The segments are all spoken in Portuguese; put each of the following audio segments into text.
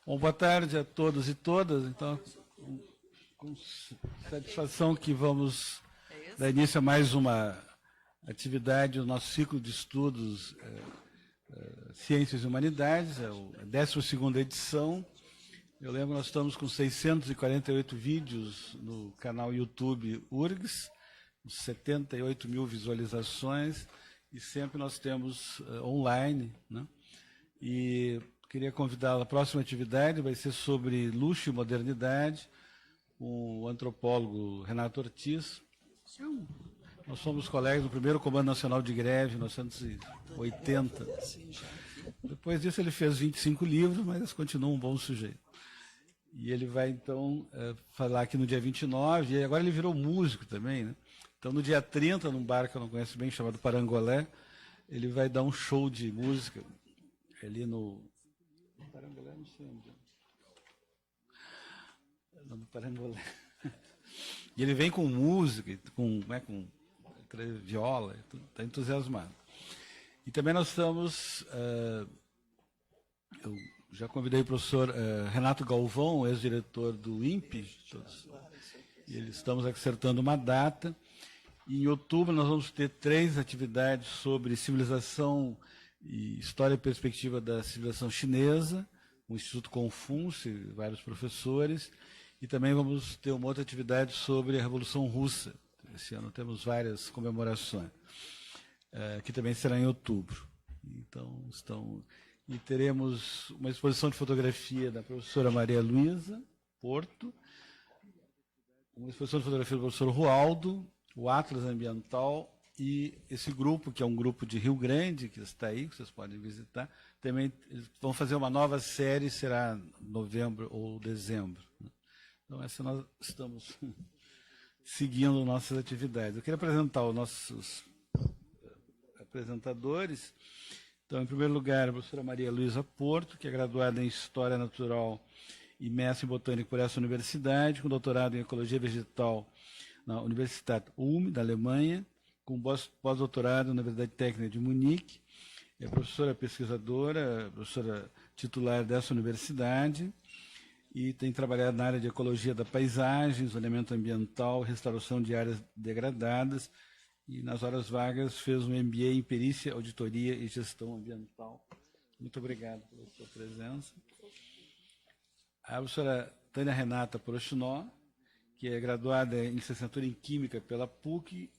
Bom, boa tarde a todos e todas. Então, com satisfação que vamos dar início a mais uma atividade do nosso ciclo de estudos Ciências e Humanidades, é a 12ª edição. Eu lembro que nós estamos com 648 vídeos no canal YouTube URGS, 78 mil visualizações, e sempre nós temos online, né? E queria convidá-la, a próxima atividade vai ser sobre luxo e modernidade, com o antropólogo Renato Ortiz. Nós somos colegas do primeiro Comando Nacional de Greve, em 1980. Depois disso ele fez 25 livros, mas continua um bom sujeito. E ele vai, então, falar aqui no dia 29, e agora ele virou músico também, né? Então, no dia 30, num bar que eu não conheço bem, chamado Parangolé, ele vai dar um show de música ali no... Parangolé, não sei onde. No Parangolé. E ele vem com música, com viola, está entusiasmado. E também nós estamos... eu já convidei o professor Renato Galvão, ex-diretor do INPE, e estamos acertando uma data. E em outubro nós vamos ter 3 atividades sobre civilização e história e perspectiva da civilização chinesa, o Instituto Confúcio, vários professores, e também vamos ter uma outra atividade sobre a Revolução Russa. Esse ano temos várias comemorações, que também será em outubro. Então, e teremos uma exposição de fotografia da professora Maria Luísa Porto, uma exposição de fotografia do professor Rualdo, o Atlas Ambiental, e esse grupo, que é um grupo de Rio Grande, que está aí, que vocês podem visitar, também vão fazer uma nova série, será novembro ou dezembro. Então, essa nós estamos seguindo nossas atividades. Eu queria apresentar os nossos apresentadores. Então, em primeiro lugar, a professora Maria Luísa Porto, que é graduada em História Natural e mestre em Botânica por essa universidade, com doutorado em Ecologia Vegetal na Universidade Ulm, da Alemanha, com pós-doutorado na Universidade Técnica de Munique. É professora pesquisadora, professora titular dessa universidade, e tem trabalhado na área de Ecologia da Paisagem, Zoneamento Ambiental, Restauração de Áreas Degradadas, e nas horas vagas fez um MBA em Perícia, Auditoria e Gestão Ambiental. Muito obrigado pela sua presença. A professora Tânia Renata Prochinó, que é graduada em licenciatura em Química pela PUC,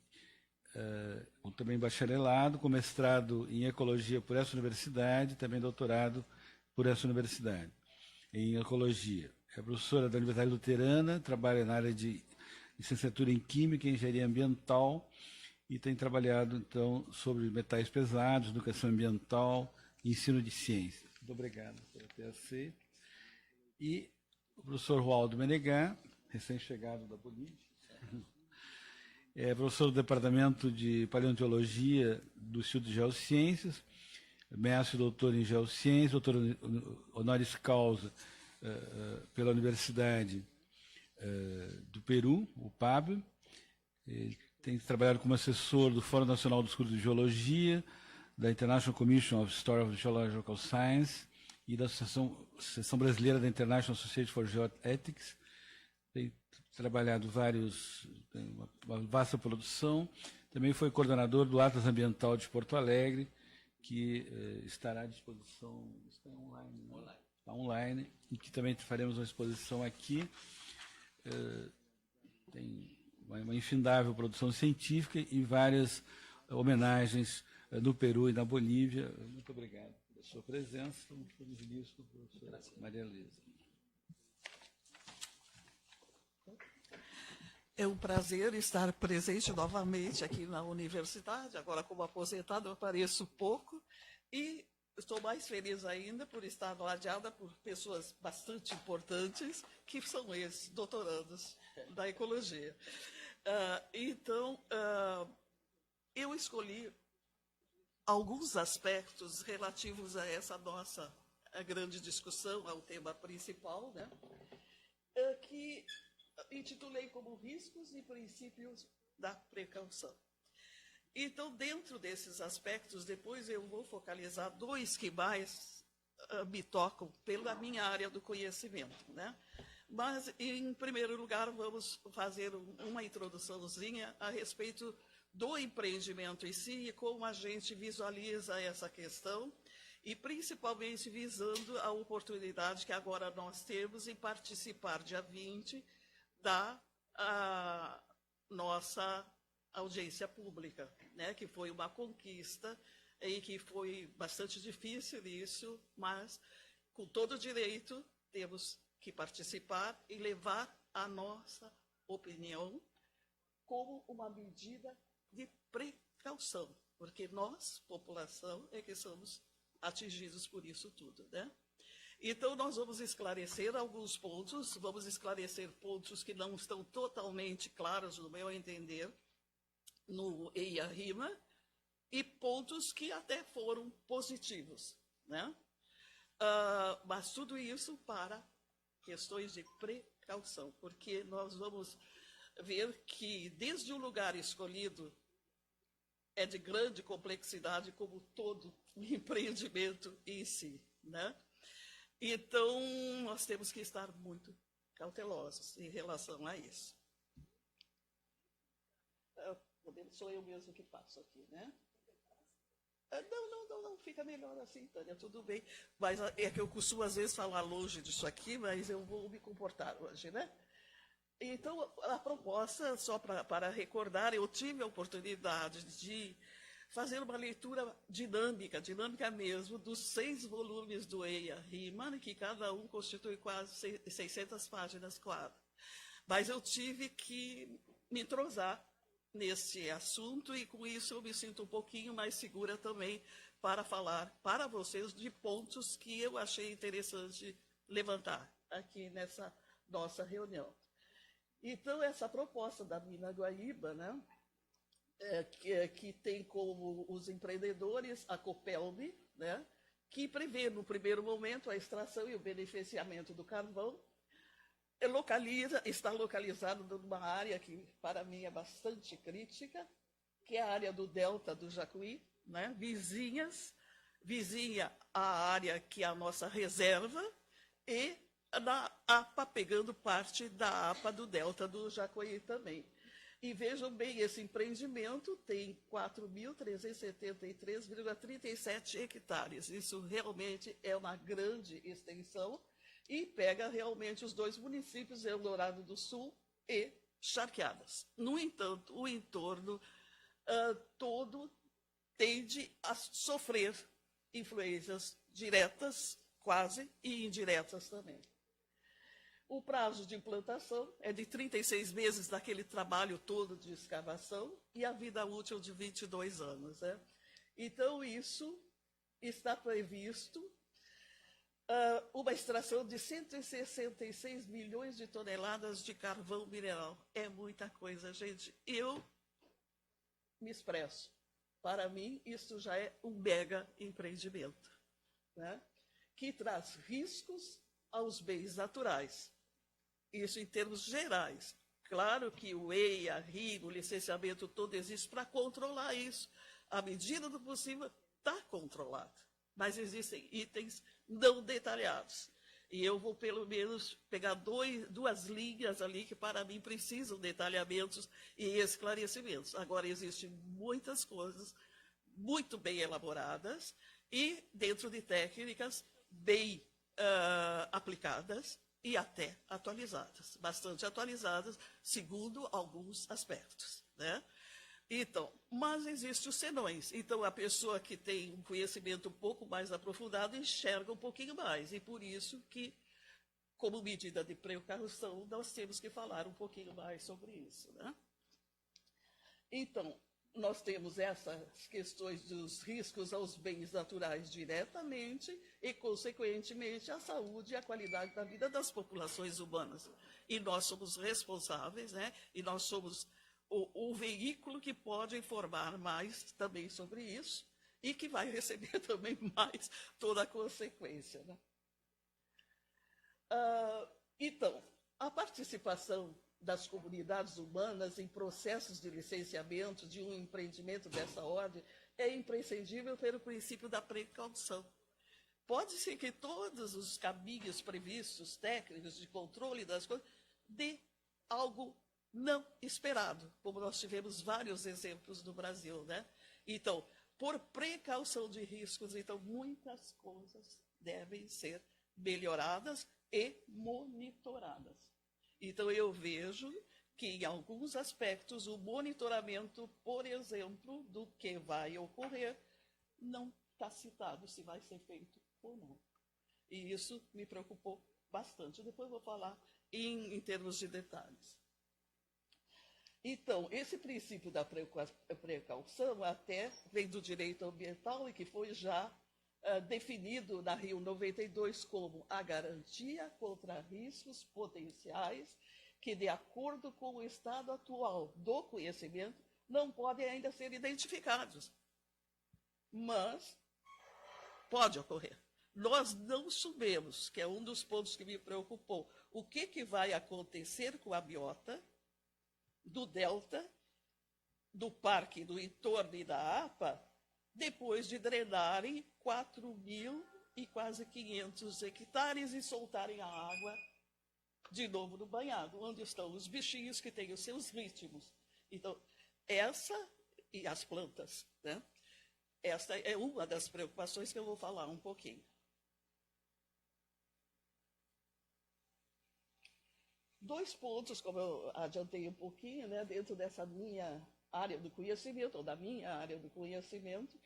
também bacharelado, com mestrado em Ecologia por essa universidade, também doutorado por essa universidade, em Ecologia. É professora da Universidade Luterana, trabalha na área de licenciatura em Química e Engenharia Ambiental, e tem trabalhado, então, sobre metais pesados, educação ambiental e ensino de ciências. Muito obrigado por ter aceito. E o professor Rualdo Menegar, recém-chegado da Bolívia, é professor do Departamento de Paleontologia do Instituto de Geociências, mestre e doutor em Geociências, doutor honoris causa pela Universidade do Peru, o PAB. Ele tem trabalhado como assessor do Fórum Nacional dos Cursos de Geologia, da International Commission of History of Geological Science e da Associação Brasileira da International Society for Geoethics. Tem trabalhado tem uma vasta produção. Também foi coordenador do Atlas Ambiental de Porto Alegre, que estará à disposição, está online, né? Está online, e que também faremos uma exposição aqui. Tem uma infindável produção científica e várias homenagens no Peru e na Bolívia. Muito obrigado pela sua presença. Estamos início com a professora Maria Luísa. É um prazer estar presente novamente aqui na universidade. Agora, como aposentado, eu apareço pouco e estou mais feliz ainda por estar ladeada por pessoas bastante importantes, que são esses doutorandos da ecologia. Eu escolhi alguns aspectos relativos a essa nossa grande discussão, ao tema principal, né, que intitulei como Riscos e Princípios da Precaução. Então, dentro desses aspectos, depois eu vou focalizar 2 que mais me tocam pela minha área do conhecimento, né? Mas, em primeiro lugar, vamos fazer uma introduçãozinha a respeito do empreendimento em si e como a gente visualiza essa questão, e principalmente visando a oportunidade que agora nós temos em participar, dia 20, da nossa audiência pública, né? Que foi uma conquista e que foi bastante difícil isso, mas com todo direito temos que participar e levar a nossa opinião como uma medida de precaução, porque nós, população, é que somos atingidos por isso tudo, né? Então, nós vamos esclarecer alguns pontos, vamos esclarecer pontos que não estão totalmente claros, no meu entender, no EIA-RIMA, e pontos que até foram positivos, né? Mas tudo isso para questões de precaução, porque nós vamos ver que, desde o lugar escolhido, é de grande complexidade, como todo empreendimento em si, né? Então, nós temos que estar muito cautelosos em relação a isso. Sou eu mesmo que passo aqui, né? Não, fica melhor assim, Tânia, tudo bem. Mas é que eu costumo, às vezes, falar longe disso aqui, mas eu vou me comportar hoje, né? Então, a proposta, só para recordar, eu tive a oportunidade de fazer uma leitura dinâmica mesmo, dos 6 volumes do EIA-RIMA, que cada um constitui quase 600 páginas, claro. Mas eu tive que me entrosar nesse assunto e, com isso, eu me sinto um pouquinho mais segura também para falar para vocês de pontos que eu achei interessante levantar aqui nessa nossa reunião. Então, essa proposta da Mina Guaíba, né, que tem como os empreendedores a Copelb, né, que prevê, no primeiro momento, a extração e o beneficiamento do carvão, está localizado numa área que, para mim, é bastante crítica, que é a área do Delta do Jacuí, né, vizinha à área que é a nossa reserva, e na APA, pegando parte da APA do Delta do Jacuí também. E vejam bem, esse empreendimento tem 4.373,37 hectares. Isso realmente é uma grande extensão e pega realmente os 2 municípios, Eldorado do Sul e Charqueadas. No entanto, o entorno todo tende a sofrer influências diretas, quase, e indiretas também. O prazo de implantação é de 36 meses daquele trabalho todo de escavação e a vida útil de 22 anos. Né? Então, isso está previsto uma extração de 166 milhões de toneladas de carvão mineral. É muita coisa, gente. Eu me expresso. Para mim, isso já é um mega empreendimento, né? Que traz riscos aos bens naturais. Isso em termos gerais. Claro que o EIA, RIMA, o licenciamento todo existe para controlar isso. À medida do possível, está controlado. Mas existem itens não detalhados. E eu vou, pelo menos, pegar 2 linhas ali que, para mim, precisam de detalhamentos e esclarecimentos. Agora, existem muitas coisas muito bem elaboradas e dentro de técnicas bem aplicadas e até atualizadas, bastante atualizadas, segundo alguns aspectos, né? Então, mas existem os senões. Então, a pessoa que tem um conhecimento um pouco mais aprofundado enxerga um pouquinho mais. E por isso que, como medida de precaução, nós temos que falar um pouquinho mais sobre isso, né? Então, nós temos essas questões dos riscos aos bens naturais diretamente e, consequentemente, à saúde e à qualidade da vida das populações humanas. E nós somos responsáveis, né? E nós somos o veículo que pode informar mais também sobre isso e que vai receber também mais toda a consequência, né? Então, a participação das comunidades humanas em processos de licenciamento de um empreendimento dessa ordem é imprescindível pelo princípio da precaução. pode ser que todos os caminhos previstos, técnicos de controle das coisas, dê algo não esperado, como nós tivemos vários exemplos no Brasil, né? Então, por precaução de riscos, então, muitas coisas devem ser melhoradas e monitoradas. Então, eu vejo que, em alguns aspectos, o monitoramento, por exemplo, do que vai ocorrer, não está citado se vai ser feito ou não. E isso me preocupou bastante. Depois vou falar em termos de detalhes. Então, esse princípio da precaução até vem do direito ambiental e que foi já definido na Rio 92 como a garantia contra riscos potenciais que, de acordo com o estado atual do conhecimento, não podem ainda ser identificados. Mas pode ocorrer. Nós não sabemos, que é um dos pontos que me preocupou, o que vai acontecer com a biota do delta, do parque, do entorno e da APA, depois de drenarem 4.000 e quase 500 hectares e soltarem a água de novo no banhado, onde estão os bichinhos que têm os seus ritmos. Então, essa e as plantas, né? Esta é uma das preocupações que eu vou falar um pouquinho. Dois pontos, como eu adiantei um pouquinho, né, dentro dessa minha área do conhecimento, ou da minha área do conhecimento,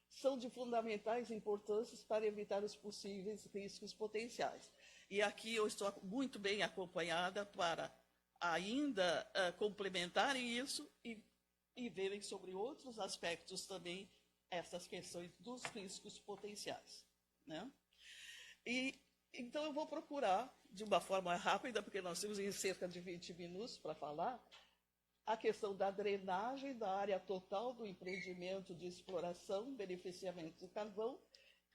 são de fundamentais importância para evitar os possíveis riscos potenciais. E aqui eu estou muito bem acompanhada para ainda complementarem isso e verem sobre outros aspectos também essas questões dos riscos potenciais, né? Então, eu vou procurar, de uma forma rápida, porque nós temos em cerca de 20 minutos para falar, a questão da drenagem da área total do empreendimento de exploração, beneficiamento do carvão,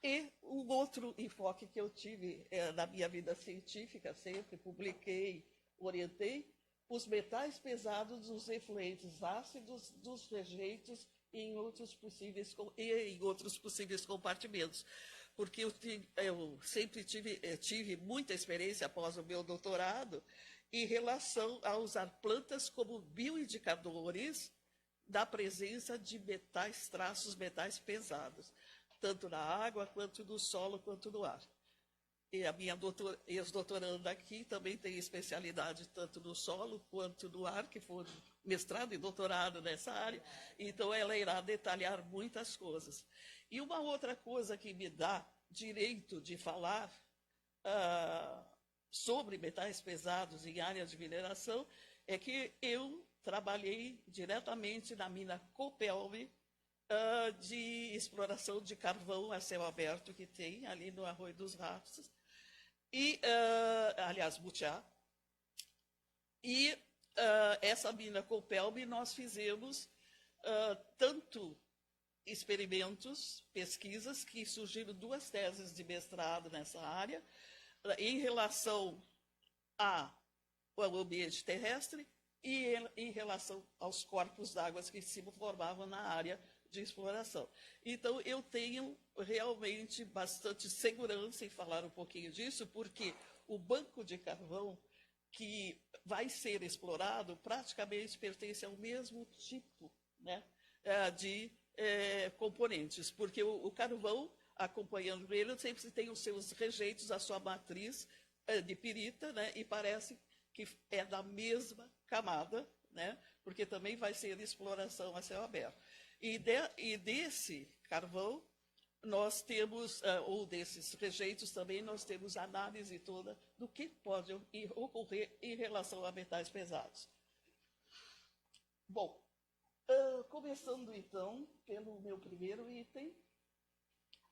e um outro enfoque que eu tive na minha vida científica, sempre publiquei, orientei, os metais pesados, os efluentes ácidos, dos rejeitos e em outros possíveis compartimentos. Porque eu sempre tive muita experiência após o meu doutorado em relação a usar plantas como bioindicadores da presença de metais, traços metais pesados, tanto na água, quanto no solo, quanto no ar. E a minha ex-doutoranda aqui também tem especialidade tanto no solo quanto no ar, que foram mestrado e doutorado nessa área, então ela irá detalhar muitas coisas. E uma outra coisa que me dá direito de falar sobre metais pesados em áreas de mineração é que eu trabalhei diretamente na mina Copelme de exploração de carvão a céu aberto que tem ali no Arroio dos Ratos, e, aliás, Butiá, e essa mina Copelme nós fizemos tanto experimentos, pesquisas, que surgiram 2 teses de mestrado nessa área, em relação ao ambiente terrestre e em relação aos corpos d'água que se formavam na área de exploração. Então, eu tenho realmente bastante segurança em falar um pouquinho disso, porque o banco de carvão que vai ser explorado praticamente pertence ao mesmo tipo, né, de componentes, porque o carvão, acompanhando ele, sempre tem os seus rejeitos, a sua matriz de pirita, né, e parece que é da mesma camada, né, porque também vai ser exploração a céu aberto. E desse carvão, nós temos, ou desses rejeitos também, nós temos análise toda do que pode ocorrer em relação a metais pesados. Bom, começando então pelo meu primeiro item,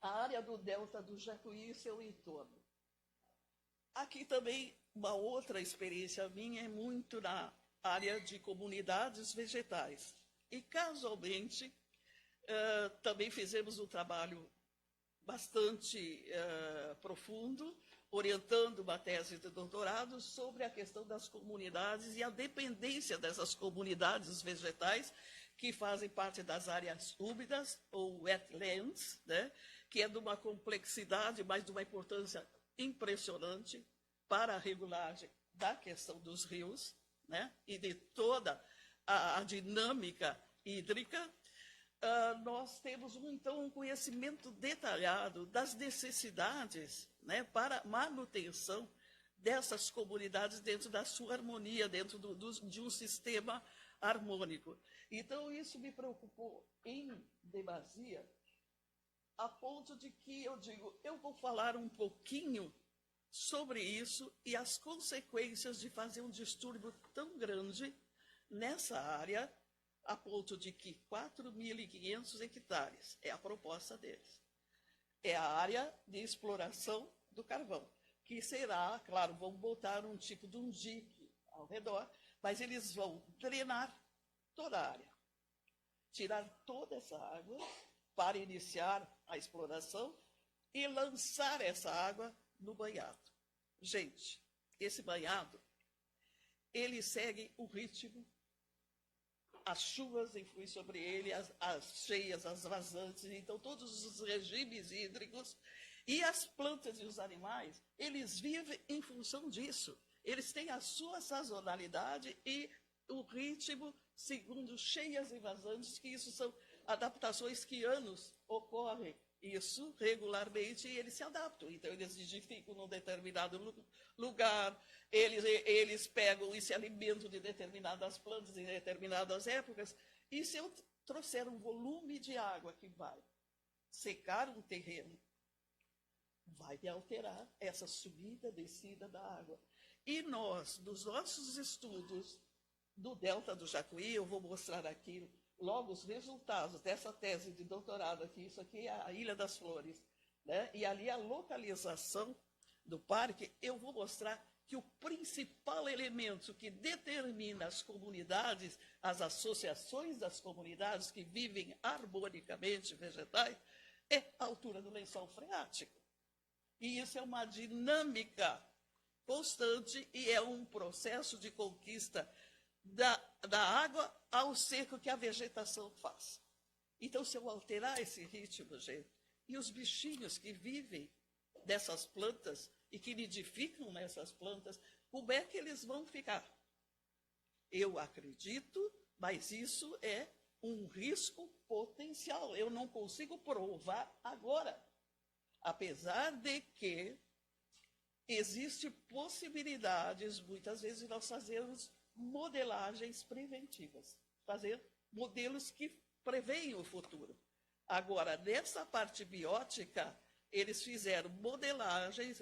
a área do delta do Jacuí e seu entorno. Aqui também uma outra experiência minha é muito na área de comunidades vegetais. E casualmente também fizemos um trabalho bastante profundo, orientando uma tese de doutorado sobre a questão das comunidades e a dependência dessas comunidades vegetais que fazem parte das áreas úmidas, ou wetlands, né, que é de uma complexidade, mas de uma importância impressionante para a regulagem da questão dos rios, né, e de toda a dinâmica hídrica. Nós temos, então, um conhecimento detalhado das necessidades, né, para manutenção dessas comunidades dentro da sua harmonia, dentro de um sistema harmônico. Então, isso me preocupou em demasia, a ponto de que eu digo, eu vou falar um pouquinho sobre isso e as consequências de fazer um distúrbio tão grande nessa área, a ponto de que 4.500 hectares é a proposta deles. É a área de exploração do carvão, que será, claro, vão botar um tipo de um dique ao redor, mas eles vão drenar toda a área, tirar toda essa água para iniciar a exploração e lançar essa água no banhado. Gente, esse banhado, ele segue o ritmo, as chuvas influem sobre ele, as cheias, as vazantes, então todos os regimes hídricos e as plantas e os animais, eles vivem em função disso. Eles têm a sua sazonalidade e o ritmo segundo cheias e vazantes, que isso são adaptações que anos ocorrem isso regularmente e eles se adaptam. Então, eles nidificam num determinado lugar, eles pegam e se alimentam de determinadas plantas em determinadas épocas. E se eu trouxer um volume de água que vai secar um terreno, vai me alterar essa subida, descida da água. E nós, nos nossos estudos do Delta do Jacuí, eu vou mostrar aqui logo os resultados dessa tese de doutorado aqui, isso aqui é a Ilha das Flores, né? E ali a localização do parque, eu vou mostrar que o principal elemento que determina as comunidades, as associações das comunidades que vivem harmonicamente vegetais, é a altura do lençol freático. E isso é uma dinâmica constante e é um processo de conquista da água ao seco que a vegetação faz. Então, se eu alterar esse ritmo, gente, e os bichinhos que vivem dessas plantas e que nidificam nessas plantas, como é que eles vão ficar? Eu acredito, mas isso é um risco potencial. Eu não consigo provar agora. Apesar de que existem possibilidades, muitas vezes, de nós fazermos modelagens preventivas, fazer modelos que preveem o futuro. Agora, nessa parte biótica, eles fizeram modelagens,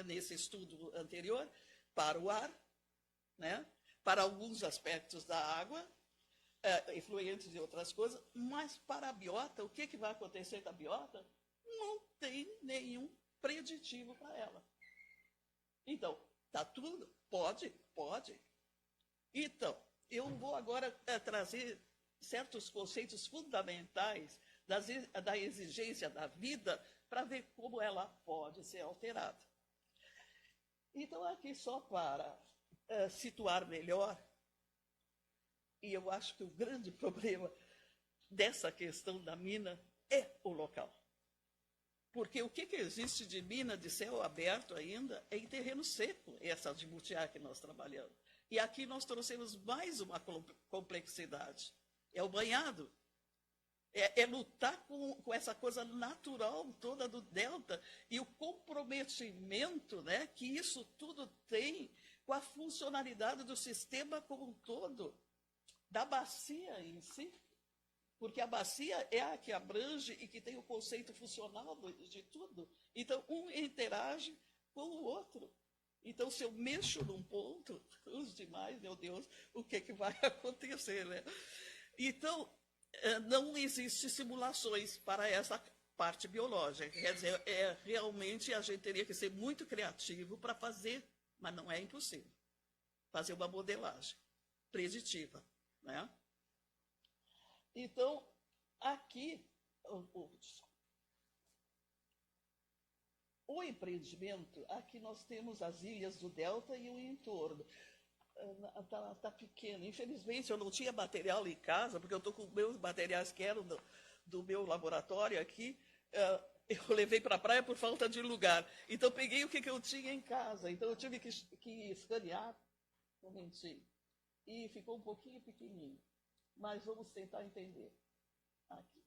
nesse estudo anterior, para o ar, né, para alguns aspectos da água, influentes de outras coisas, mas para a biota, o que vai acontecer com a biota? Não tem nenhum preditivo para ela. Então, está tudo? Pode, pode. Então, eu vou agora trazer certos conceitos fundamentais da exigência da vida para ver como ela pode ser alterada. Então, aqui só para situar melhor, e eu acho que o grande problema dessa questão da mina é o local. Porque o que existe de mina de céu aberto ainda é em terreno seco, essa de butiá que nós trabalhamos. E aqui nós trouxemos mais uma complexidade. É o banhado. É lutar com essa coisa natural toda do delta e o comprometimento, né, que isso tudo tem com a funcionalidade do sistema como um todo, da bacia em si. Porque a bacia é a que abrange e que tem o conceito funcional de tudo. Então, um interage com o outro. Então, se eu mexo num ponto, os demais, meu Deus, o que vai acontecer, né? Então, não existem simulações para essa parte biológica. Quer dizer, realmente a gente teria que ser muito criativo para fazer, mas não é impossível, fazer uma modelagem preditiva, né? Então, aqui, o empreendimento, aqui nós temos as ilhas do Delta e o entorno. Está pequeno. Infelizmente, eu não tinha material em casa, porque eu estou com meus materiais que eram do meu laboratório aqui. eu levei para a praia por falta de lugar. Então, peguei o que eu tinha em casa. Então, eu tive que escanear um momentinho. E ficou um pouquinho pequenininho. Mas vamos tentar entender. Aqui.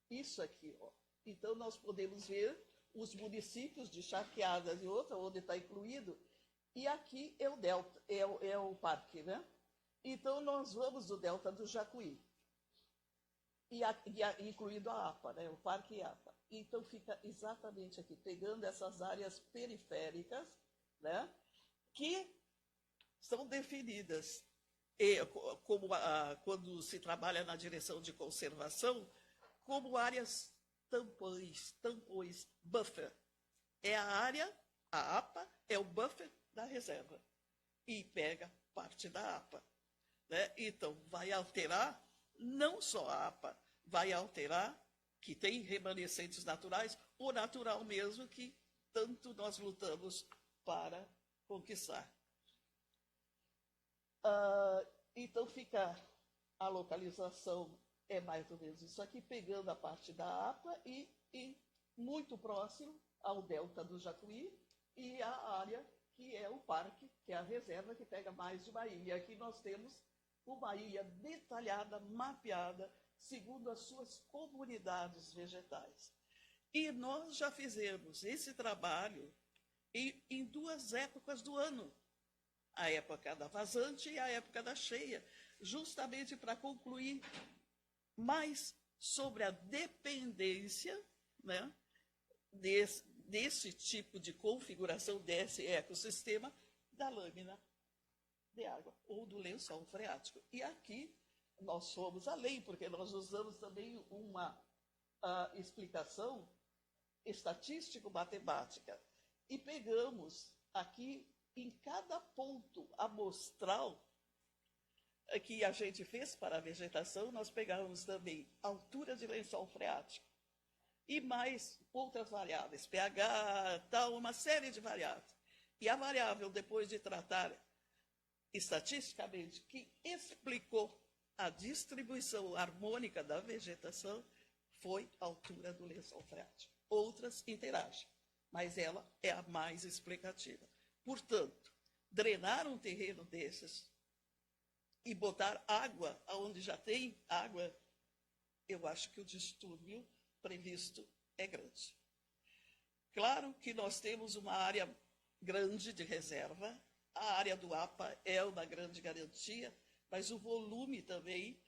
Isso aqui, ó. Então, nós podemos ver os municípios de Charqueadas e outra, onde está incluído, e aqui é o delta, é o parque, né? Então, nós vamos do delta do Jacuí, incluindo a APA, né? O parque e a APA. Então, fica exatamente aqui, pegando essas áreas periféricas, né? Que são definidas, como quando se trabalha na direção de conservação, como áreas tampões, buffer. É a área, a APA é o buffer da reserva. E pega parte da APA. Né? Então, vai alterar, não só a APA, vai alterar, que tem remanescentes naturais, o natural mesmo que tanto nós lutamos para conquistar. Então, fica a localização é mais ou menos isso aqui, pegando a parte da APA e muito próximo ao delta do Jacuí e a área que é o parque, que é a reserva, que pega mais de uma ilha. Aqui nós temos uma ilha detalhada, mapeada, segundo as suas comunidades vegetais. E nós já fizemos esse trabalho em duas épocas do ano, a época da vazante e a época da cheia, justamente para concluir mais sobre a dependência, né, desse tipo de configuração desse ecossistema da lâmina de água ou do lençol freático. E aqui nós fomos além, porque nós usamos também uma explicação estatístico-matemática e pegamos aqui em cada ponto amostral que a gente fez para a vegetação, nós pegávamos também altura de lençol freático e mais outras variáveis, pH, tal, uma série de variáveis. E a variável, depois de tratar estatisticamente, que explicou a distribuição harmônica da vegetação, foi a altura do lençol freático. Outras interagem, mas ela é a mais explicativa. Portanto, drenar um terreno desses e botar água onde já tem água, eu acho que o distúrbio previsto é grande. Claro que nós temos uma área grande de reserva, a área do APA é uma grande garantia, mas o volume também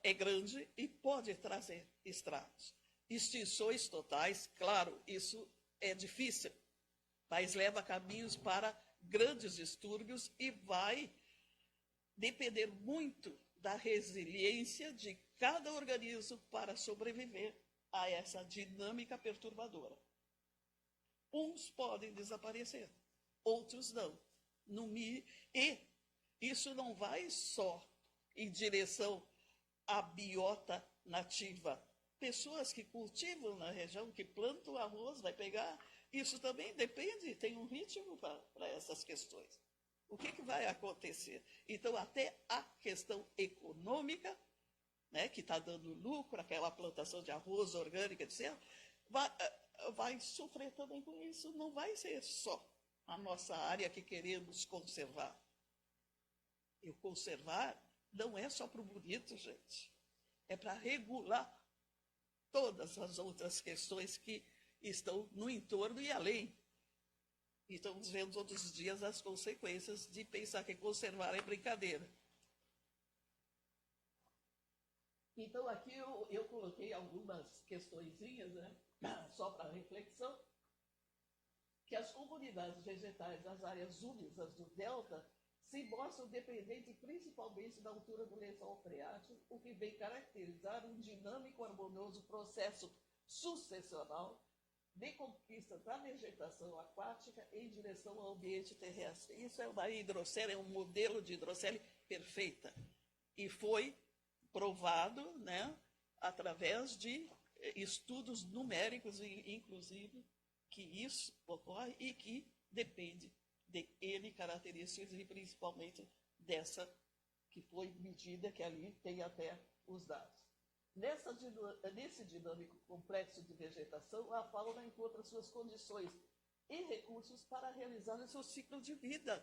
é grande e pode trazer estragos. Extinções totais, claro, isso é difícil, mas leva caminhos para grandes distúrbios e vai depender muito da resiliência de cada organismo para sobreviver a essa dinâmica perturbadora. Uns podem desaparecer, outros não. E isso não vai só em direção à biota nativa. Pessoas que cultivam na região, que plantam arroz, vai pegar. Isso também depende, tem um ritmo para essas questões. O que vai acontecer? Então, até a questão econômica, né, que está dando lucro, aquela plantação de arroz orgânica, etc., vai sofrer também com isso. Não vai ser só a nossa área que queremos conservar. E o conservar não é só para o bonito, gente. É para regular todas as outras questões que estão no entorno e além. E estamos vendo todos os dias as consequências de pensar que conservar é brincadeira. Então, aqui eu coloquei algumas questõezinhas, né, só para reflexão, que as comunidades vegetais das áreas úmidas do delta se mostram dependentes principalmente da altura do lençol freático, o que vem caracterizar um dinâmico harmonioso processo sucessional de conquista da vegetação aquática em direção ao ambiente terrestre. Isso é uma hidrocele, é um modelo de hidrocele perfeita. E foi provado, né, através de estudos numéricos, inclusive, que isso ocorre e que depende de N características e principalmente dessa que foi medida, que ali tem até os dados. Nesse dinâmico complexo de vegetação, a fauna encontra suas condições e recursos para realizar o seu ciclo de vida.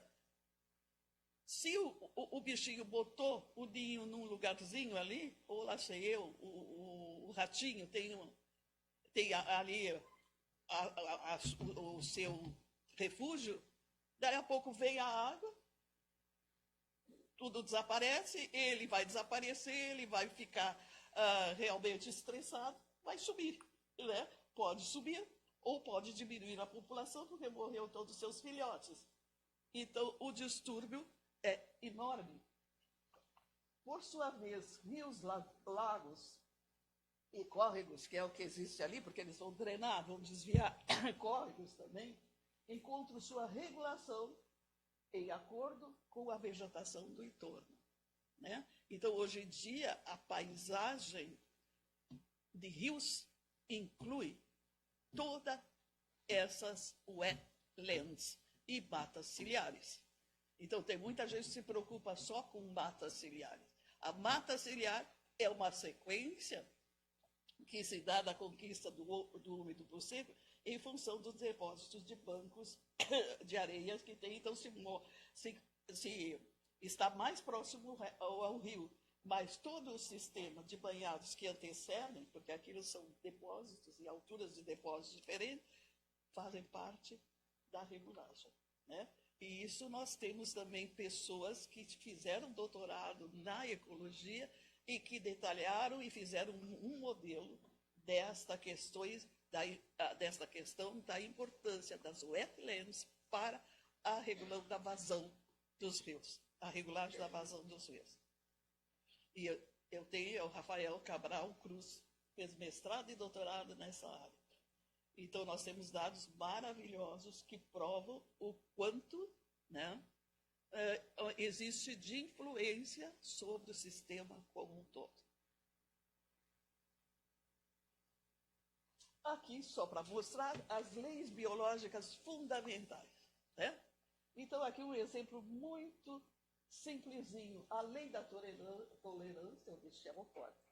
Se o bichinho botou o ninho num lugarzinho ali, ou lá sei eu, o ratinho tem ali o seu refúgio, daí a pouco vem a água, tudo desaparece, ele vai desaparecer, ele vai ficar realmente estressado, vai subir, né? Pode subir ou pode diminuir a população porque morreu todos os seus filhotes. Então, o distúrbio é enorme. Por sua vez, rios, lagos e córregos, que é o que existe ali, porque eles vão drenar, vão desviar córregos também, encontram sua regulação em acordo com a vegetação do entorno, né? Então, hoje em dia, a paisagem de rios inclui todas essas wetlands e matas ciliares. Então, tem muita gente que se preocupa só com matas ciliares. A mata ciliar é uma sequência que se dá na conquista do úmido para o seco em função dos depósitos de bancos de areias que tem. Então, se está mais próximo ao rio, mas todo o sistema de banhados que antecedem, porque aquilo são depósitos e alturas de depósitos diferentes, fazem parte da regulagem, né? E isso nós temos também pessoas que fizeram doutorado na ecologia e que detalharam e fizeram um modelo desta questão da importância das wetlands para a regulação da vazão dos rios, a regulagem da vazão dos rios. E eu tenho o Rafael Cabral Cruz, fez mestrado e doutorado nessa área. Então, nós temos dados maravilhosos que provam o quanto, né, existe de influência sobre o sistema como um todo. Aqui, só para mostrar as leis biológicas fundamentais, né? Então, aqui um exemplo muito simplesinho. A lei da tolerância, eu chamo forte.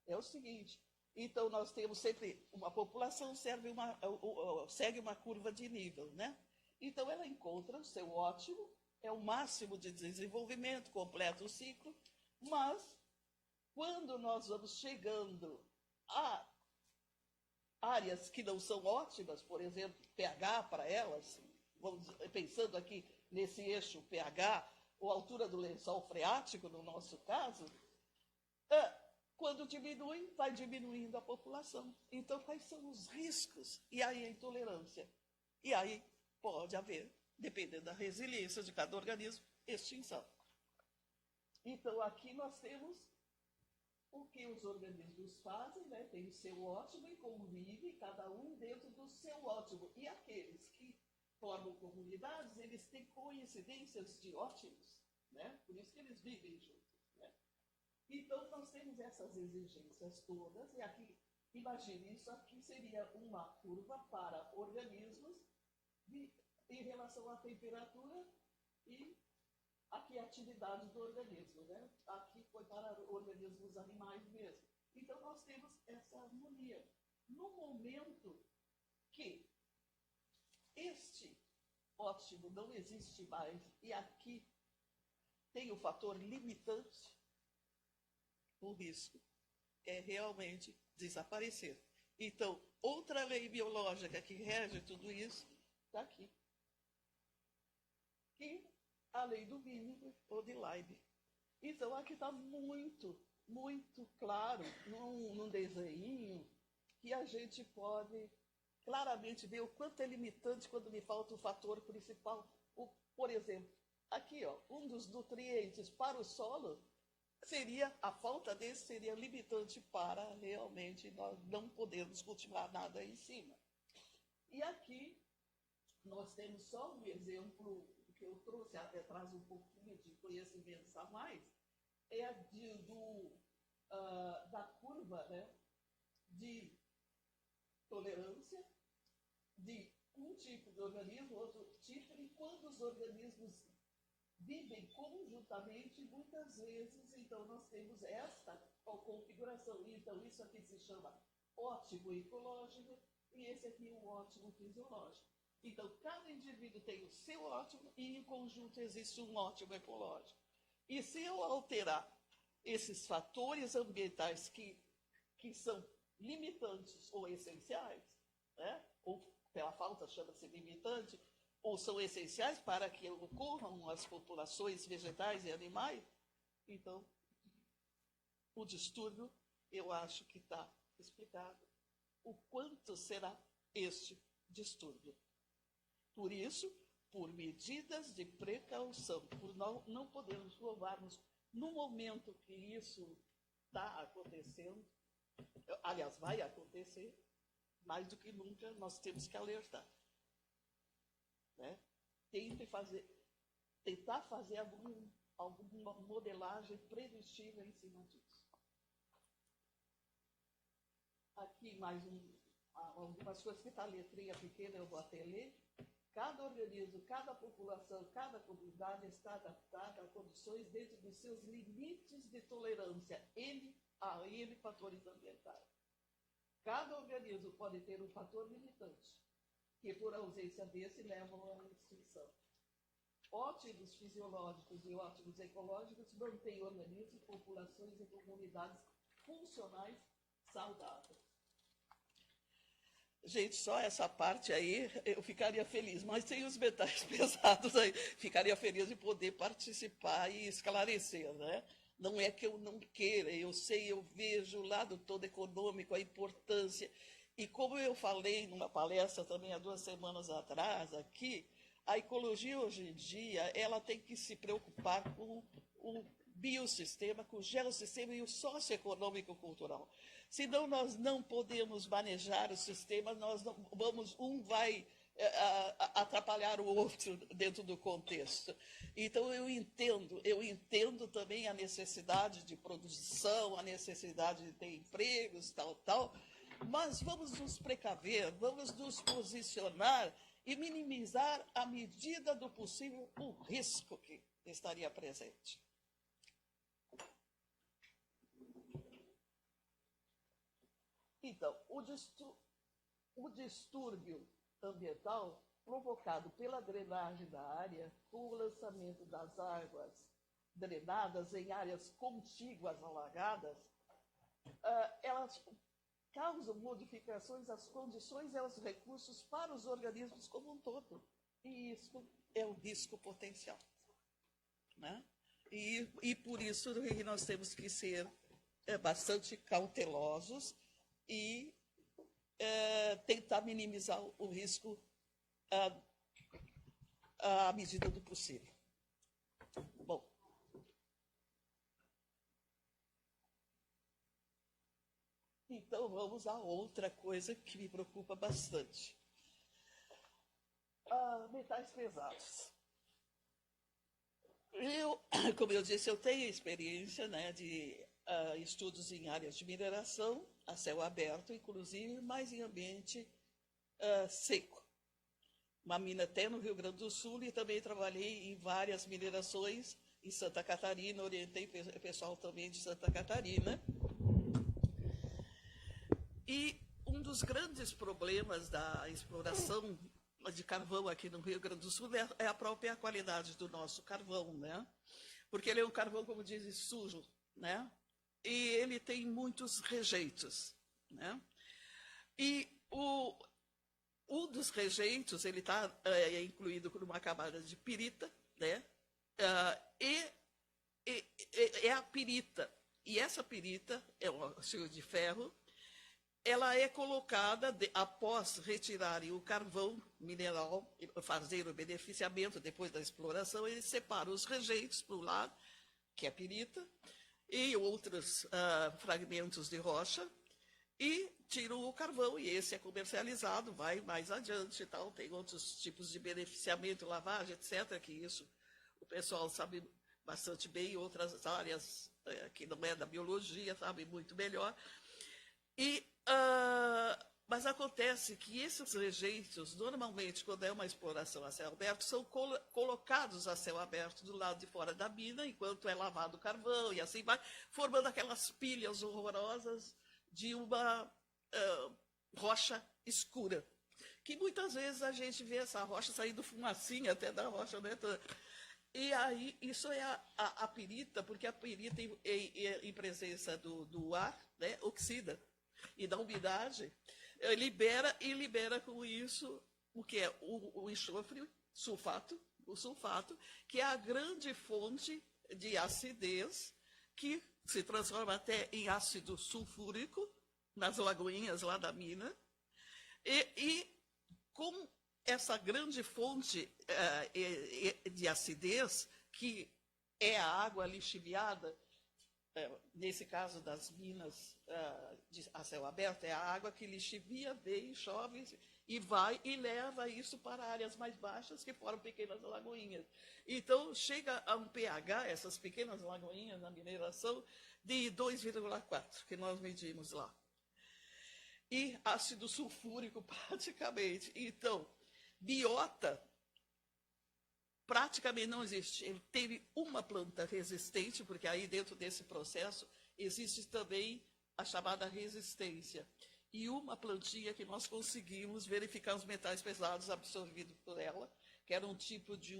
É o seguinte: então, nós temos sempre uma população segue uma curva de nível, né? Então, ela encontra o seu ótimo, é o máximo de desenvolvimento, completa o ciclo, mas quando nós vamos chegando a áreas que não são ótimas, por exemplo, pH para elas, vamos pensando aqui nesse eixo pH, ou altura do lençol freático, no nosso caso, quando diminui, vai diminuindo a população. Então, quais são os riscos? E aí a intolerância. E aí pode haver, dependendo da resiliência de cada organismo, extinção. Então, aqui nós temos o que os organismos fazem, né? Tem o seu ótimo e convivem, cada um dentro do seu ótimo. E aqueles que formam comunidades, eles têm coincidências de ótimos, né? Por isso que eles vivem juntos, né? Então, nós temos essas exigências todas, e aqui, imagine, isso aqui seria uma curva para organismos em relação à temperatura e aqui a atividade do organismo, né? Aqui foi para organismos animais mesmo. Então, nós temos essa harmonia. No momento que este ótimo não existe mais, e aqui tem o fator limitante, o risco é realmente desaparecer. Então, outra lei biológica que rege tudo isso está aqui. Que a lei do mínimo ou de Leibniz. Então, aqui está muito, muito claro, num desenho, que a gente pode claramente ver o quanto é limitante quando me falta o fator principal. Por exemplo, aqui, ó, um dos nutrientes para o solo seria, a falta desse seria limitante para realmente nós não podermos cultivar nada em cima. E aqui nós temos só um exemplo que eu trouxe, traz um pouquinho de conhecimentos a mais, é da curva, né, de tolerância, de tipo de organismo, outro tipo, e quando os organismos vivem conjuntamente, muitas vezes, então nós temos esta configuração. Então isso aqui se chama ótimo ecológico e esse aqui um ótimo fisiológico. Então cada indivíduo tem o seu ótimo e em conjunto existe um ótimo ecológico. E se eu alterar esses fatores ambientais que são limitantes ou essenciais, né? Ou pela falta chama-se limitante, ou são essenciais para que ocorram as populações vegetais e animais, então o distúrbio, eu acho que está explicado o quanto será este distúrbio. Por isso, por medidas de precaução, por não podermos provarmos no momento que isso está acontecendo, aliás, vai acontecer, mais do que nunca nós temos que alertar. Né? Tentar fazer alguma modelagem preventiva em cima disso. Aqui mais algumas coisas que está a letrinha pequena, eu vou até ler. Cada organismo, cada população, cada comunidade está adaptada a condições dentro dos seus limites de tolerância, a N fatores ambientais. Cada organismo pode ter um fator limitante, que por ausência desse levam à extinção. Ótimos fisiológicos e ótimos ecológicos mantêm organismos, populações e comunidades funcionais saudáveis. Gente, só essa parte aí eu ficaria feliz, mas tem os metais pesados aí, ficaria feliz de poder participar e esclarecer, né? Não é que eu não queira, eu sei, eu vejo o lado todo econômico, a importância. E como eu falei numa palestra também há 2 semanas atrás aqui, a ecologia hoje em dia ela tem que se preocupar com o biossistema, com o geossistema e o socioeconômico cultural. Senão nós não podemos manejar o sistema, um vai atrapalhar o outro dentro do contexto. Então eu entendo também a necessidade de produção, a necessidade de ter empregos, tal, mas vamos nos precaver, vamos nos posicionar e minimizar à medida do possível o risco que estaria presente. Então, o distúrbio ambiental provocado pela drenagem da área, com o lançamento das águas drenadas em áreas contíguas alagadas, elas causam modificações às condições e aos recursos para os organismos como um todo. E isso é um risco potencial. Né? E por isso nós temos que ser bastante cautelosos e tentar minimizar o risco à medida do possível. Bom, então vamos a outra coisa que me preocupa bastante. Metais pesados. Como eu disse, eu tenho experiência, né, de estudos em áreas de mineração, a céu aberto, inclusive, mas em ambiente seco. Uma mina até no Rio Grande do Sul e também trabalhei em várias minerações em Santa Catarina, orientei o pessoal também de Santa Catarina. E um dos grandes problemas da exploração de carvão aqui no Rio Grande do Sul é a própria qualidade do nosso carvão, né? Porque ele é um carvão, como dizem, sujo, né? E ele tem muitos rejeitos, né? E um dos rejeitos, ele está incluído numa camada de pirita, né? É a pirita. E essa pirita é um óxido de ferro. Ela é colocada, após retirarem o carvão mineral, fazer o beneficiamento depois da exploração, eles separam os rejeitos para um lado, que é a pirita, e outros fragmentos de rocha, e tiram o carvão, e esse é comercializado, vai mais adiante e tal. Tem outros tipos de beneficiamento, lavagem, etc., que isso o pessoal sabe bastante bem, outras áreas que não é da biologia, sabe muito melhor. Mas acontece que esses rejeitos, normalmente, quando é uma exploração a céu aberto, são colocados a céu aberto do lado de fora da mina, enquanto é lavado o carvão e assim vai, formando aquelas pilhas horrorosas de uma rocha escura. Que muitas vezes a gente vê essa rocha saindo fumacinha até da rocha, né? E aí, isso é a pirita, porque a pirita, em presença do ar, né, oxida, e da umidade, libera com isso o que é o enxofre, o sulfato, que é a grande fonte de acidez, que se transforma até em ácido sulfúrico, nas lagoinhas lá da mina, e com essa grande fonte de acidez, que é a água lixiviada, nesse caso das minas a céu aberto, é a água que lixivia, vem, chove, e vai e leva isso para áreas mais baixas, que formam pequenas lagoinhas. Então, chega a um pH, essas pequenas lagoinhas na mineração, de 2,4, que nós medimos lá. E ácido sulfúrico, praticamente. Então, biota praticamente não existe. Ele teve uma planta resistente, porque aí dentro desse processo existe também a chamada resistência. E uma plantinha que nós conseguimos verificar os metais pesados absorvidos por ela, que era um tipo de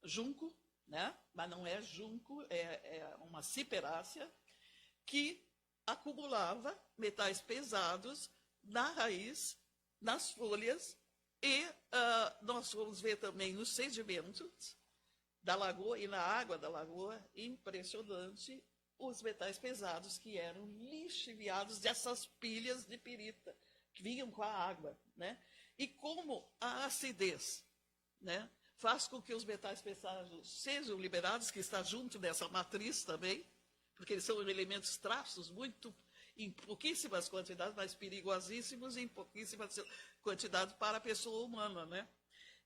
junco, né? Mas não é junco, é uma ciperácea, que acumulava metais pesados na raiz, nas folhas, e nós vamos ver também nos sedimentos da lagoa e na água da lagoa, impressionante, os metais pesados que eram lixiviados dessas pilhas de pirita, que vinham com a água, né? E como a acidez, né, faz com que os metais pesados sejam liberados, que está junto dessa matriz também, porque eles são elementos traços em pouquíssimas quantidades, mas perigosíssimos em pouquíssimas quantidades para a pessoa humana, né?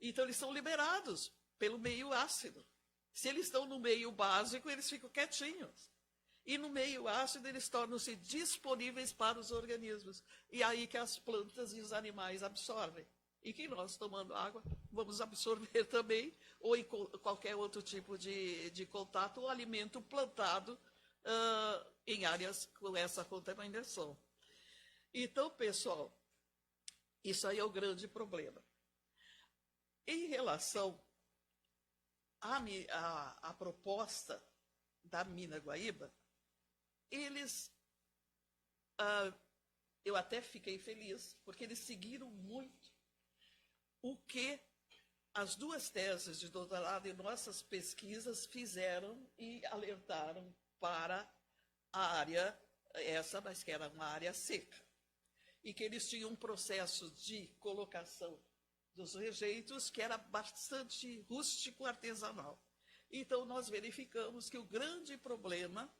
Então, eles são liberados pelo meio ácido. Se eles estão no meio básico, eles ficam quietinhos. E no meio ácido, eles tornam-se disponíveis para os organismos. E aí que as plantas e os animais absorvem. E que nós, tomando água, vamos absorver também, ou em qualquer outro tipo de contato, ou alimento plantado em áreas com essa contaminação. Então, pessoal, isso aí é o grande problema. Em relação à proposta da Mina Guaíba, eu até fiquei feliz, porque eles seguiram muito o que as duas teses de doutorado e nossas pesquisas fizeram e alertaram para a área, mas que era uma área seca, e que eles tinham um processo de colocação dos rejeitos que era bastante rústico, artesanal. Então, nós verificamos que o grande problema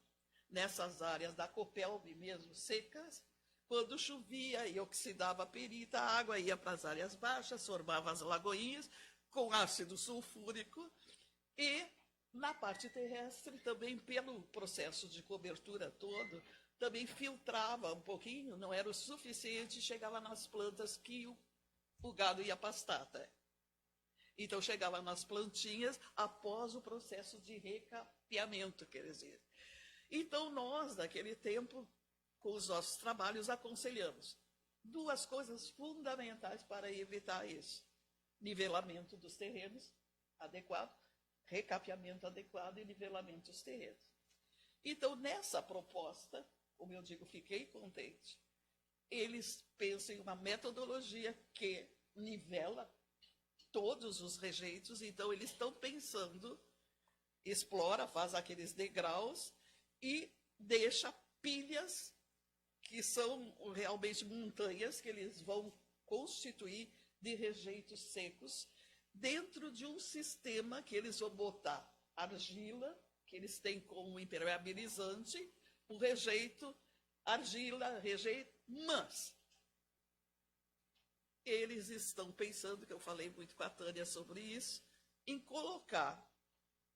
nessas áreas da Copelb mesmo, secas, quando chovia e oxidava a perita, a água ia para as áreas baixas, formava as lagoinhas com ácido sulfúrico, e na parte terrestre, também pelo processo de cobertura todo, também filtrava um pouquinho, não era o suficiente, chegava nas plantas que o gado ia pastar até. Então, chegava nas plantinhas após o processo de recapeamento, quer dizer. Então, nós, naquele tempo, com os nossos trabalhos, aconselhamos duas coisas fundamentais para evitar isso: nivelamento dos terrenos adequado, recapeamento adequado e nivelamento dos terrenos. Então, nessa proposta, como eu digo, fiquei contente. Eles pensam em uma metodologia que nivela todos os rejeitos, então eles estão pensando, explora, faz aqueles degraus e deixa pilhas que são realmente montanhas que eles vão constituir de rejeitos secos dentro de um sistema que eles vão botar argila, que eles têm como impermeabilizante, o rejeito, argila, rejeito, mas eles estão pensando, que eu falei muito com a Tânia sobre isso, em colocar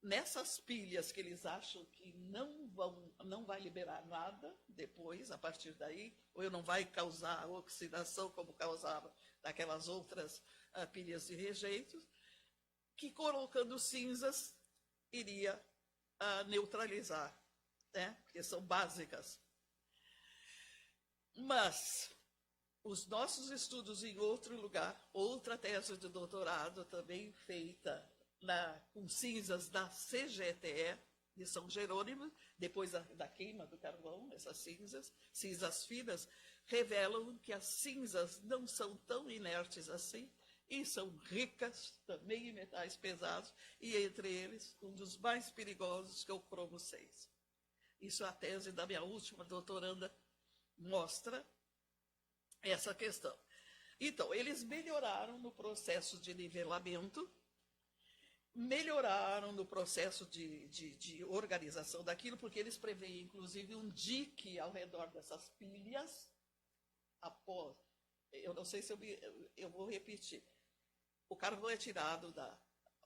nessas pilhas que eles acham que não vai liberar nada depois, a partir daí, ou não vai causar oxidação como causava daquelas outras pilhas de rejeitos, que colocando cinzas iria neutralizar, né? Porque são básicas. Mas os nossos estudos em outro lugar, outra tese de doutorado também feita com cinzas da CGTE, de São Jerônimo, depois da queima do carvão, essas cinzas finas, revelam que as cinzas não são tão inertes assim e são ricas também em metais pesados, e entre eles, um dos mais perigosos, que é o cromo 6. Isso a tese da minha última doutoranda mostra essa questão. Então, eles melhoraram no processo de nivelamento, melhoraram no processo de organização daquilo, porque eles preveem, inclusive, um dique ao redor dessas pilhas, após, eu não sei se eu vou repetir, o carvão é tirado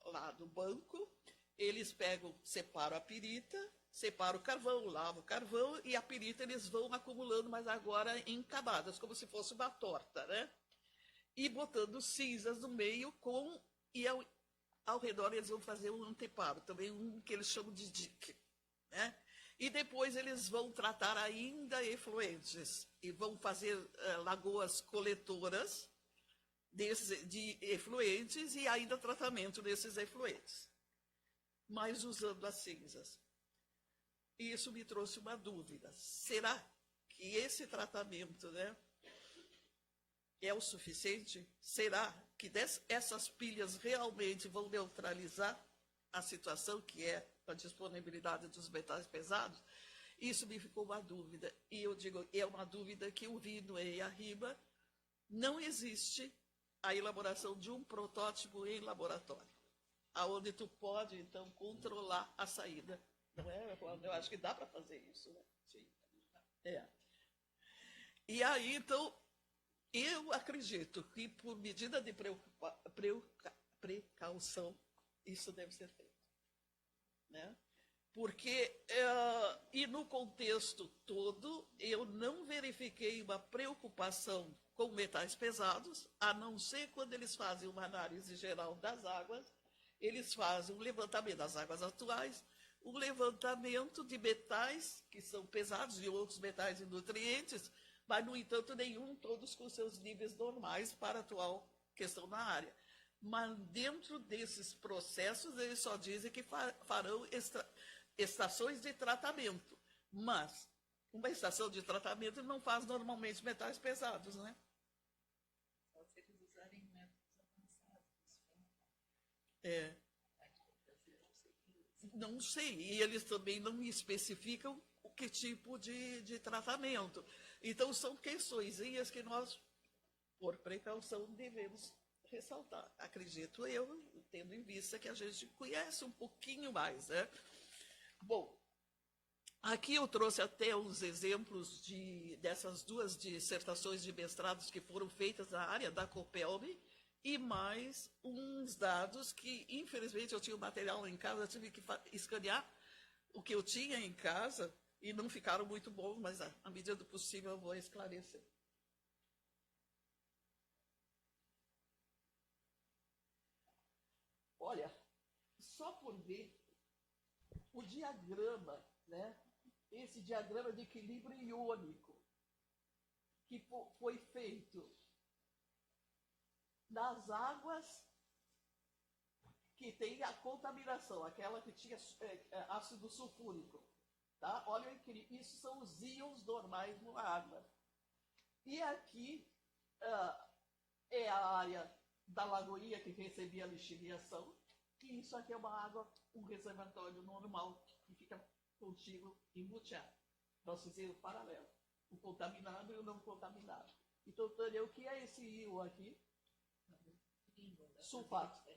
lá do banco, eles separam a pirita, separam o carvão, lavam o carvão, e a pirita eles vão acumulando, mas agora em camadas, como se fosse uma torta, né? E botando cinzas no meio, e ao redor eles vão fazer um anteparo, também um que eles chamam de dique, né? E depois eles vão tratar ainda efluentes, e vão fazer lagoas coletoras de efluentes e ainda tratamento desses efluentes, mas usando as cinzas. E isso me trouxe uma dúvida. Será que esse tratamento, né, é o suficiente? Será que essas pilhas realmente vão neutralizar a situação que é a disponibilidade dos metais pesados? Isso me ficou uma dúvida. E eu digo, é uma dúvida que eu vi no EIA-RIBA. Não existe a elaboração de um protótipo em laboratório, aonde tu pode, então, controlar a saída. Não é? Eu acho que dá para fazer isso, né? Sim. E aí, então, eu acredito que, por medida de precaução, isso deve ser feito, né? Porque, e no contexto todo, eu não verifiquei uma preocupação com metais pesados, a não ser quando eles fazem uma análise geral das águas, eles fazem um levantamento das águas atuais, um levantamento de metais que são pesados e outros metais e nutrientes, mas, no entanto, todos com seus níveis normais para a atual questão na área. Mas, dentro desses processos, eles só dizem que farão estações de tratamento. Mas uma estação de tratamento não faz normalmente metais pesados, né? Só se eles usarem métodos avançados. Não sei, e eles também não especificam o que tipo de tratamento. Então, são questõezinhas que nós, por precaução, devemos ressaltar. Acredito eu, tendo em vista que a gente conhece um pouquinho mais, né? Bom, aqui eu trouxe até uns exemplos dessas duas dissertações de mestrados que foram feitas na área da COPELB, e mais uns dados que, infelizmente, eu tinha o material em casa, eu tive que escanear o que eu tinha em casa, e não ficaram muito bons, mas, à medida do possível, eu vou esclarecer. Olha, só por ver o diagrama, né, esse diagrama de equilíbrio iônico, que foi feito nas águas que tem a contaminação, aquela que tinha ácido sulfúrico. Tá? Olha, isso são os íons normais na água. E aqui é a área da lagoinha que recebia a lixiviação, e isso aqui é uma água, um reservatório normal, que fica contínuo embuteado. Nós fizemos paralelo, o contaminado e o não contaminado. Então, Tânia, o que é esse íon aqui? Sulfato.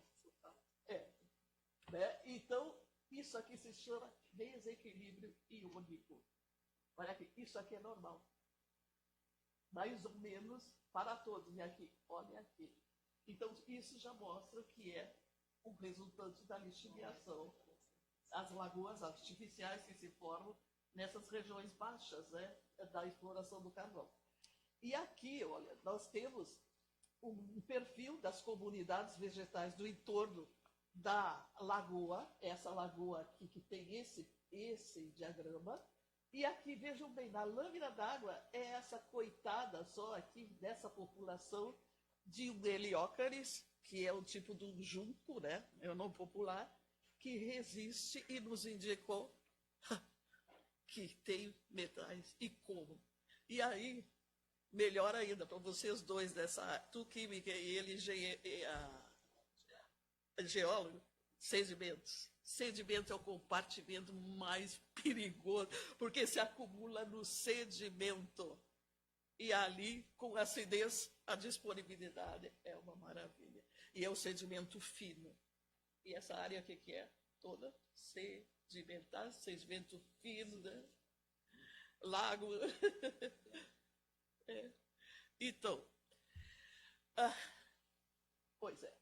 Né? Então, isso aqui se chama desequilíbrio iônico. Olha aqui, isso aqui é normal. Mais ou menos para todos. E aqui, olha aqui. Então, isso já mostra que é um resultante da lixiviação as lagoas artificiais que se formam nessas regiões baixas, né, da exploração do carvão. E aqui, olha, nós temos um perfil das comunidades vegetais do entorno da lagoa, essa lagoa aqui que tem esse diagrama, e aqui, vejam bem, na lâmina d'água é essa coitada só aqui dessa população de um Heliócaris, que é um tipo de um junco, né, é o nome popular, que resiste e nos indicou que tem metais e como. E aí, melhor ainda, para vocês dois dessa tu química e ele geólogo, sedimentos. Sedimento é o compartimento mais perigoso, porque se acumula no sedimento. E ali, com acidez, a disponibilidade é uma maravilha. E é o sedimento fino. E essa área, o que é? Toda sedimentar, sedimento fino, né? Lago. É. Então, pois é.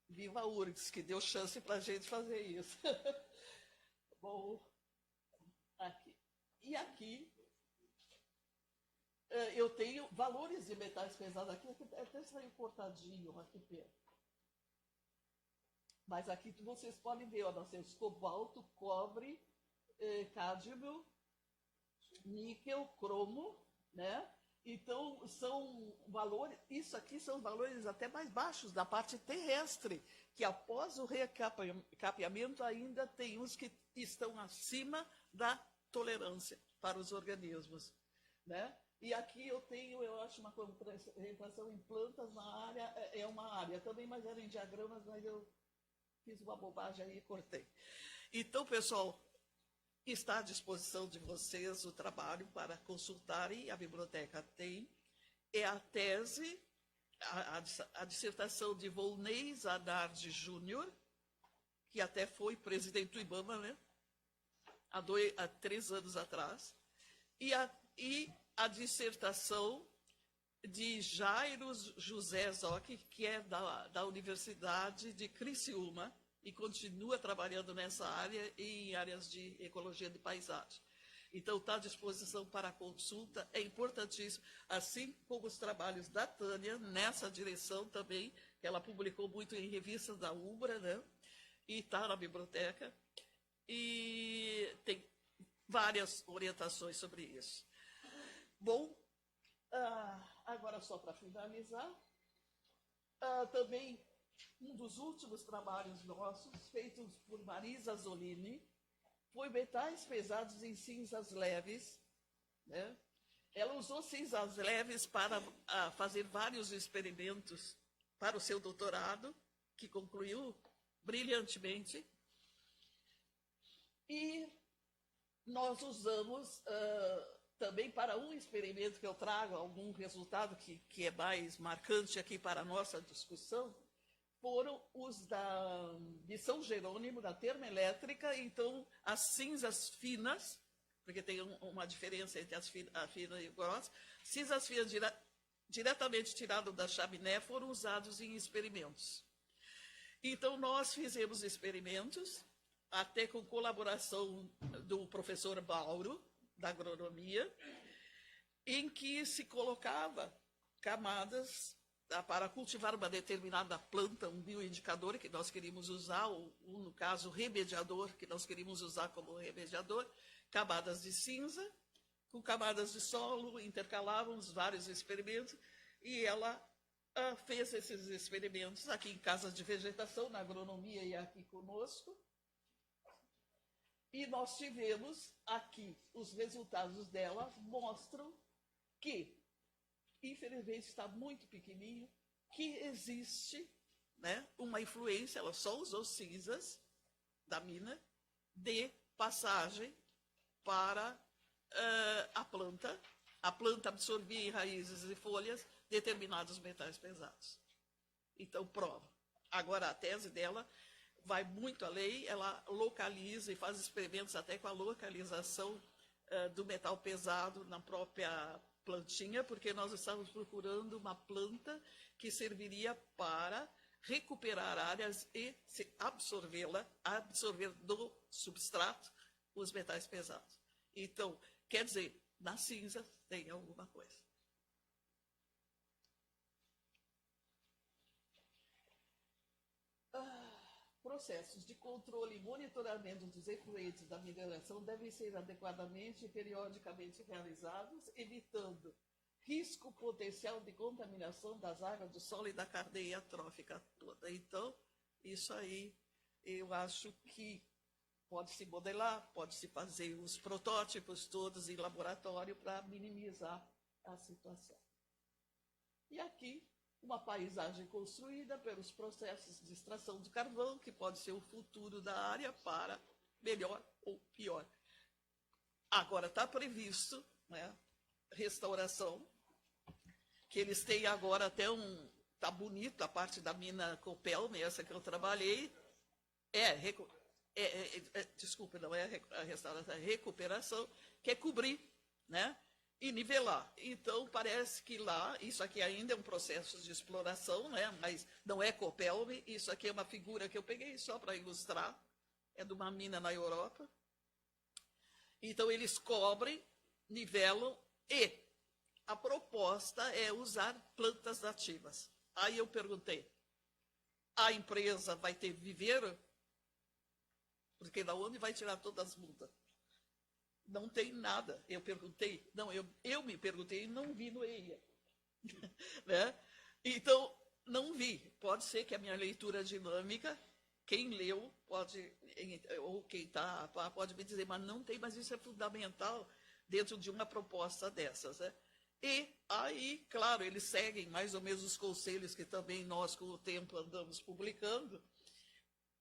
Viva a URGS, que deu chance para a gente fazer isso. Bom, aqui. E aqui, eu tenho valores de metais pesados aqui, até saiu cortadinho aqui perto. Mas aqui vocês podem ver, ó, nós temos cobalto, cobre, cádmio, níquel, cromo, né? Então, são valores, isso aqui são valores até mais baixos da parte terrestre, que após o recapeamento ainda tem uns que estão acima da tolerância para os organismos, né? E aqui eu acho uma concentração em plantas na área, é uma área também, mas era em diagramas, mas eu fiz uma bobagem aí e cortei. Então, pessoal, está à disposição de vocês o trabalho para consultarem, a biblioteca tem. É a tese, a dissertação de Volney Zanardi Júnior, que até foi presidente do IBAMA, né? Há 3 anos atrás. E a dissertação de Jairo José Zocchi, que é da Universidade de Criciúma, e continua trabalhando nessa área e em áreas de ecologia de paisagem. Então, está à disposição para consulta, é importantíssimo, assim como os trabalhos da Tânia, nessa direção também, que ela publicou muito em revistas da UBRA, né? E está na biblioteca, e tem várias orientações sobre isso. Bom, agora só para finalizar, também um dos últimos trabalhos nossos, feitos por Marisa Zolini, foi metais pesados em cinzas leves, né? Ela usou cinzas leves para fazer vários experimentos para o seu doutorado, que concluiu brilhantemente. E nós usamos também para um experimento que eu trago, algum resultado que é mais marcante aqui para a nossa discussão, foram os de São Jerônimo, da termoelétrica. Então, as cinzas finas, porque tem uma diferença entre a fina e a grossa, cinzas finas diretamente tiradas da chaminé foram usados em experimentos. Então, nós fizemos experimentos, até com colaboração do professor Bauro, da agronomia, em que se colocava camadas para cultivar uma determinada planta, um bioindicador que nós queríamos usar, ou no caso, remediador, que nós queríamos usar como remediador, camadas de cinza, com camadas de solo, intercalávamos vários experimentos, e ela fez esses experimentos aqui em casas de vegetação, na agronomia e aqui conosco. E nós tivemos aqui, os resultados dela mostram que, infelizmente está muito pequenininho, que existe, né, uma influência, ela só usou cinzas da mina, de passagem para a planta absorvia em raízes e folhas determinados metais pesados. Então, prova. Agora, a tese dela vai muito além, ela localiza e faz experimentos até com a localização do metal pesado na própria plantinha, porque nós estávamos procurando uma planta que serviria para recuperar áreas e absorver do substrato os metais pesados. Então, quer dizer, na cinza tem alguma coisa. Processos de controle e monitoramento dos efluentes da mineração devem ser adequadamente e periodicamente realizados, evitando risco potencial de contaminação das águas do solo e da cadeia trófica toda. Então, isso aí eu acho que pode-se modelar, pode-se fazer os protótipos todos em laboratório para minimizar a situação. E aqui, uma paisagem construída pelos processos de extração de carvão, que pode ser o futuro da área para melhor ou pior. Agora, está previsto, né, restauração, que eles têm agora até está bonito a parte da mina Copelme, essa que eu trabalhei, desculpa, não é a restauração, é a recuperação, que é cobrir, né? E nivelar. Então, parece que lá, isso aqui ainda é um processo de exploração, né? Mas não é Copelme, isso aqui é uma figura que eu peguei só para ilustrar, é de uma mina na Europa. Então, eles cobrem, nivelam e a proposta é usar plantas nativas. Aí eu perguntei, a empresa vai ter viveiro? Porque da onde vai tirar todas as multas? Não tem nada. Eu perguntei, não, eu me perguntei e não vi no EIA. Né? Então, não vi. Pode ser que a minha leitura dinâmica, quem leu pode, ou quem está, pode me dizer, mas não tem, mas isso é fundamental dentro de uma proposta dessas. Né? E aí, claro, eles seguem mais ou menos os conselhos que também nós, com o tempo, andamos publicando,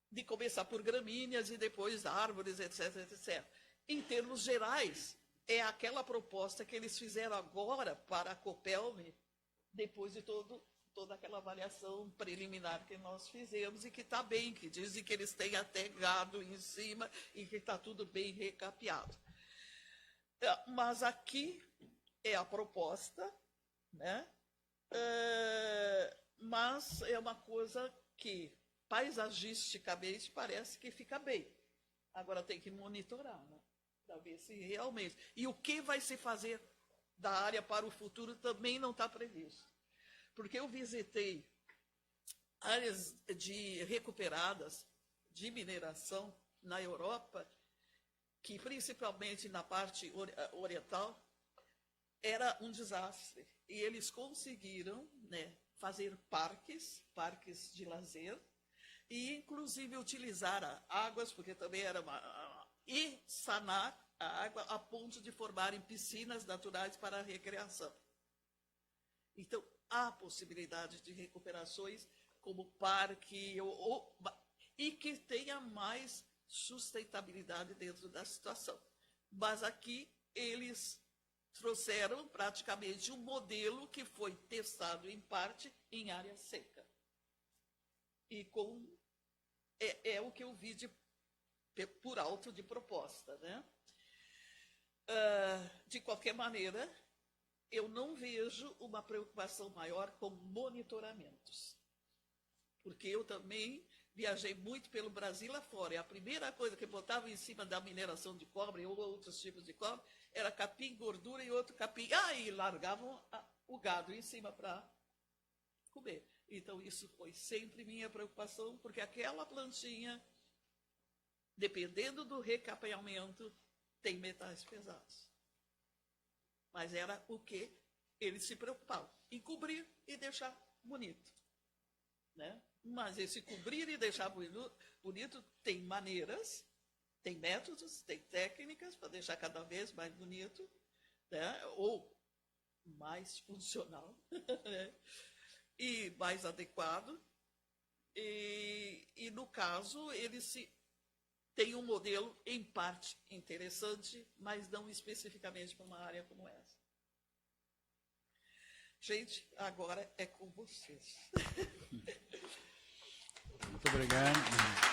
de começar por gramíneas e depois árvores, etc, etc. Em termos gerais, é aquela proposta que eles fizeram agora para a Copelme, depois de toda aquela avaliação preliminar que nós fizemos, e que está bem, que dizem que eles têm até gado em cima e que está tudo bem recapeado. Mas aqui é a proposta, né? Mas é uma coisa que, paisagisticamente, parece que fica bem. Agora tem que monitorar, né? Para ver se realmente... E o que vai se fazer da área para o futuro também não está previsto. Porque eu visitei áreas recuperadas de mineração na Europa, que principalmente na parte oriental, era um desastre. E eles conseguiram, né, fazer parques de lazer, e inclusive utilizar águas, porque também era e sanar a água a ponto de formarem piscinas naturais para a recreação. Então, há possibilidade de recuperações como parque, e que tenha mais sustentabilidade dentro da situação. Mas aqui eles trouxeram praticamente um modelo que foi testado em parte em área seca. E é o que eu vi por alto de proposta, né? De qualquer maneira, eu não vejo uma preocupação maior com monitoramentos. Porque eu também viajei muito pelo Brasil lá fora. E a primeira coisa que botavam em cima da mineração de cobre ou outros tipos de cobre era capim, gordura e outro capim. E largavam o gado em cima para comer. Então, isso foi sempre minha preocupação, porque aquela plantinha, dependendo do recapeamento, tem metais pesados. Mas era o que eles se preocupavam, em cobrir e deixar bonito. Né? Mas esse cobrir e deixar bonito tem maneiras, tem métodos, tem técnicas para deixar cada vez mais bonito, né? Ou mais funcional, né? E mais adequado. E no caso, eles têm um modelo, em parte, interessante, mas não especificamente para uma área como essa. Gente, agora é com vocês. Muito obrigado.